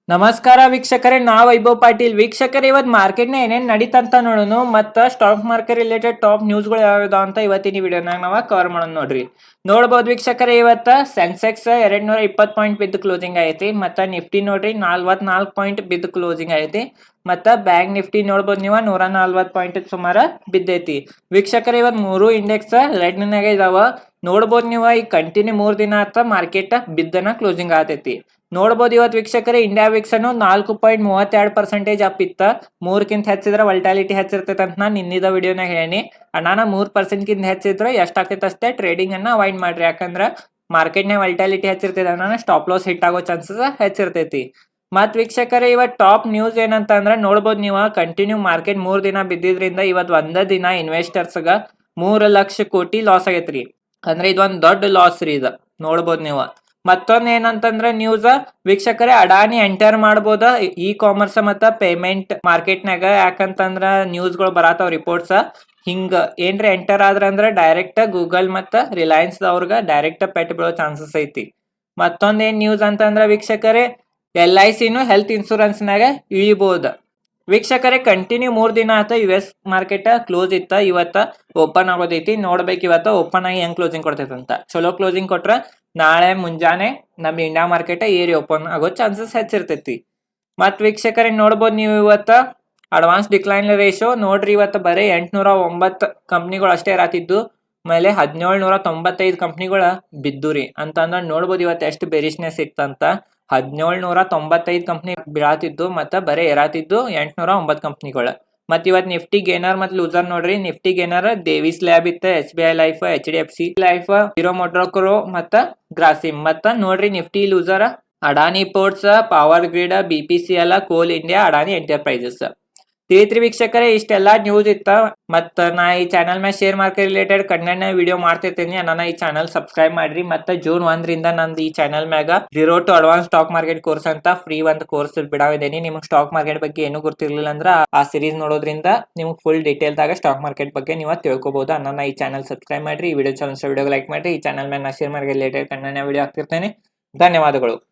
ನಮಸ್ಕಾರ ವೀಕ್ಷಕರೇ, ನಾ ವೈಭವ್ ಪಾಟೀಲ್. ವೀಕ್ಷಕರೇ, ಇವತ್ತು ಮಾರ್ಕೆಟ್ನ ಏನೇನ್ ನಡೀತಂತ ನೋಡೋಣ ಮತ್ತ ಸ್ಟಾಕ್ ಮಾರ್ಕೆಟ್ ರಿಲೇಟೆಡ್ ಟಾಪ್ ನ್ಯೂಸ್ಗಳು ಯಾವ್ಯಾವ ಅಂತ ಇವತ್ತಿನ ವಿಡಿಯೋನಾಗ ನಾವ ಕವರ್ ಮಾಡೋಣ ನೋಡ್ರಿ. ನೋಡ್ಬೋದು ವೀಕ್ಷಕರೇ, ಇವತ್ತ ಸೆನ್ಸೆಕ್ಸ್ 220 ಪಾಯಿಂಟ್ ಬಿದ್ದು ಕ್ಲೋಸಿಂಗ್ ಐತಿ. ಮತ್ತ ನಿಫ್ಟಿ ನೋಡ್ರಿ 44 ಪಾಯಿಂಟ್ ಬಿದ್ದು ಕ್ಲೋಸಿಂಗ್ ಐತಿ. ಮತ್ತ ಬ್ಯಾಂಕ್ ನಿಫ್ಟಿ ನೋಡ್ಬೋದು ನೀವು 140 ಪಾಯಿಂಟ್ ಸುಮಾರ ಬಿದ್ದೈತಿ. ವೀಕ್ಷಕರೇ, ಇವತ್ ಮೂರು ಇಂಡೆಕ್ಸ್ ರೆಡ್ ನಾಗ ಇದಾವ. ನೋಡ್ಬೋದು ನೀವು ಈ ಕಂಟಿನ್ಯೂ 3 ದಿನ ಆತ ಮಾರ್ಕೆಟ್ ಬಿದ್ದನ ಕ್ಲೋಸಿಂಗ್ ಆತೈತಿ. ನೋಡ್ಬೋದು ಇವತ್ತು ವೀಕ್ಷಕರೇ, ಇಂಡಿಯಾ ವಿಕ್ಸ್ ಅನ್ನು 4.32% ಅಪ್ ಇತ್ತ. 3ಕ್ಕಿಂತ ಹೆಚ್ಚಿದ್ರೆ ವಲ್ಟಾಲಿಟಿ ಹೆಚ್ಚಿರ್ತೈತೆ ಅಂತ ನಾನು ಇನ್ನಿದ ವಿಡಿಯೋನಾಗ ಹೇಳಿ. ನಾನು 3% ಹೆಚ್ಚಿದ್ರೆ ಎಷ್ಟಾಗ್ತೈತೆ ಅಷ್ಟೇ ಟ್ರೇಡಿಂಗ್ ಅನ್ನ ಅವಾಯ್ಡ್ ಮಾಡ್ರಿ. ಯಾಕಂದ್ರೆ ಮಾರ್ಕೆಟ್ನಾಗ ವಲ್ಟಾಲಿಟಿ ಹೆಚ್ಚಿರ್ತೈತೆ ಅಂದ್ರೆ ಸ್ಟಾಪ್ ಲಾಸ್ ಹಿಟ್ ಆಗೋ ಚಾನ್ಸಸ್ ಹೆಚ್ಚಿರ್ತೈತಿ. ಮತ್ ವೀಕ್ಷಕರೇ, ಇವತ್ತು ಟಾಪ್ ನ್ಯೂಸ್ ಏನಂತ ಅಂದ್ರೆ ನೋಡ್ಬೋದು ನೀವು ಕಂಟಿನ್ಯೂ ಮಾರ್ಕೆಟ್ 3 ದಿನ ಬಿದ್ದಿದ್ರಿಂದ ಇವತ್ತು ಒಂದ ದಿನ ಇನ್ವೆಸ್ಟರ್ಸ್ಗ 3 ಲಕ್ಷ ಕೋಟಿ ಲಾಸ್ ಆಗೈತ್ರಿ. ಅಂದ್ರೆ ಇದೊಂದ್ ದೊಡ್ಡ ಲಾಸ್ ರೀ ಇದು. ನೋಡ್ಬೋದು ನೀವು. ಮತ್ತೊಂದ್ ಏನಂತಂದ್ರೆ ನ್ಯೂಸ್ ವೀಕ್ಷಕರೇ, ಅಡಾನಿ ಎಂಟರ್ ಮಾಡ್ಬೋದ ಇ ಕಾಮರ್ಸ್ ಮತ್ತ ಪೇಮೆಂಟ್ ಮಾರ್ಕೆಟ್ನಾಗ. ಯಾಕಂತಂದ್ರ ನ್ಯೂಸ್ಗಳು ಬರತಾವ ರಿಪೋರ್ಟ್ಸ್ ಹಿಂಗ ಏನ್ರಿ ಎಂಟರ್ ಆದ್ರ ಡೈರೆಕ್ಟ್ ಗೂಗಲ್ ಮತ್ತ ರಿಲಯನ್ಸ್ ಅವ್ರಗ ಡೈರೆಕ್ಟ್ ಪೆಟ್ ಬೀಳೋ ಚಾನ್ಸಸ್ ಐತಿ. ಮತ್ತೊಂದ್ ಏನ್ ನ್ಯೂಸ್ ಅಂತಂದ್ರ ವೀಕ್ಷಕರೇ, LIC ಹೆಲ್ತ್ ಇನ್ಶೂರೆನ್ಸ್ ನಾಗ ಇಳಿಬಹುದು. ವೀಕ್ಷಕರೇ, ಕಂಟಿನ್ಯೂ 3 ದಿನ ಆತ US ಮಾರ್ಕೆಟ್ ಕ್ಲೋಸ್ ಇತ್ತ. ಇವತ್ತ ಓಪನ್ ಆಗೋದೈತಿ. ನೋಡ್ಬೇಕು ಇವತ್ತ ಓಪನ್ ಆಗಿ ಹೆಂಗ್ ಕ್ಲೋಸಿಂಗ್ ಕೊಡ್ತೈತೆ ಅಂತ. ಚಲೋ ಕ್ಲೋಸಿಂಗ್ ಕೊಟ್ರ ನಾಳೆ ಮುಂಜಾನೆ ನಮ್ ಇಂಡಿಯಾ ಮಾರ್ಕೆಟ್ ಏರಿ ಓಪನ್ ಆಗೋ ಚಾನ್ಸಸ್ ಹೆಚ್ಚಿರ್ತೈತಿ. ಮತ್ ವೀಕ್ಷಕರೇ, ನೋಡ್ಬೋದು ನೀವು ಇವತ್ತ ಅಡ್ವಾನ್ಸ್ ಡಿಕ್ಲೈನ್ ರೇಷೋ ನೋಡ್ರಿ. ಇವತ್ತು ಬರೀ 809 ಕಂಪ್ನಿಗಳು ಅಷ್ಟೇ ಇರಾತಿದ್ದು. ಮೇಲೆ 1795 ಕಂಪ್ನಿಗಳು ಬಿದ್ದುರಿ ಅಂತಂದ್ರ ನೋಡ್ಬೋದು ಇವತ್ತು ಎಷ್ಟು ಬೆರಿಶ್ನೆಸ್ ಇತ್ತಂತ. 1795 ಕಂಪ್ನಿ ಬೀಳಾತಿದ್ದು ಮತ್ತ ಬರೀ ಇರಾತಿದ್ದು 809 ಕಂಪ್ನಿಗಳು. ಮತ್ ಇವತ್ ನಿಫ್ಟಿ ಗೇನರ್ ಮತ್ ಲೂಸರ್ ನೋಡ್ರಿ. ನಿಫ್ಟಿ ಗೇನರ್ ದೇವಿಸ್ ಲ್ಯಾಬ್ ಇತ್ತ, SBI life, HDFC life, Hero MotoCorp ಮತ್ತ ಗ್ರಾಸಿಮ್. ಮತ್ತ ನೋಡ್ರಿ Nifty loser Adani ports, power grid, BPCL, coal India, Adani enterprises. ತಿಳಿತ್ರಿ ವೀಕ್ಷಕರೇ, ಇಷ್ಟೆಲ್ಲಾ ನ್ಯೂಸ್ ಇತ್ತ. ಮತ್ತ ನಾ ಈ ಚಾನಲ್ ಮ್ಯಾಗ share market related content video ಮಾಡ್ತಿರ್ತೀನಿ. ನನ್ನ ಈ ಚಾನಲ್ ಸಬ್ಸ್ಕ್ರೈಬ್ ಮಾಡ್ರಿ. ಮತ್ತೆ ಜೂನ್ 1 ರಿಂದ ನಂದು ಈ ಚಾನಲ್ ಮ್ಯಾಗ 0 to advance stock market course ಅಂತ ಫ್ರೀ ಒಂದು ಕೋರ್ಸ್ ಬಿಡಾವಿದ್ದೀನಿ. ನಿಮ್ಗೆ ಸ್ಟಾಕ್ ಮಾರ್ಕೆಟ್ ಬಗ್ಗೆ ಏನು ಗೊತ್ತಿರ್ಲಿಲ್ಲ ಅಂದ್ರೆ ಆ ಸೀರೀಸ್ ನೋಡೋದ್ರಿಂದ ನಿಮ್ಗೆ ಫುಲ್ ಡೀಟೇಲ್ ದಾಗ ಸ್ಟಾಕ್ ಮಾರ್ಕೆಟ್ ಬಗ್ಗೆ ನೀವು ತಿಳ್ಕೊಬಹುದು. ನನ್ನ ಈ ಚಾನಲ್ ಸಬ್ಸ್ಕ್ರೈಬ್ ಮಾಡ್ರಿ. ಈ ವಿಡಿಯೋ ಚಾನಲ್ ವಿಡಿಯೋ ಲೈಕ್ ಮಾಡ್ರಿ. ಈ ಚಾನಲ್ ಮ್ಯಾಗ ನಾ share market related content video ಹಾಕ್ತಿರ್ತೇನೆ. ಧನ್ಯವಾದಗಳು.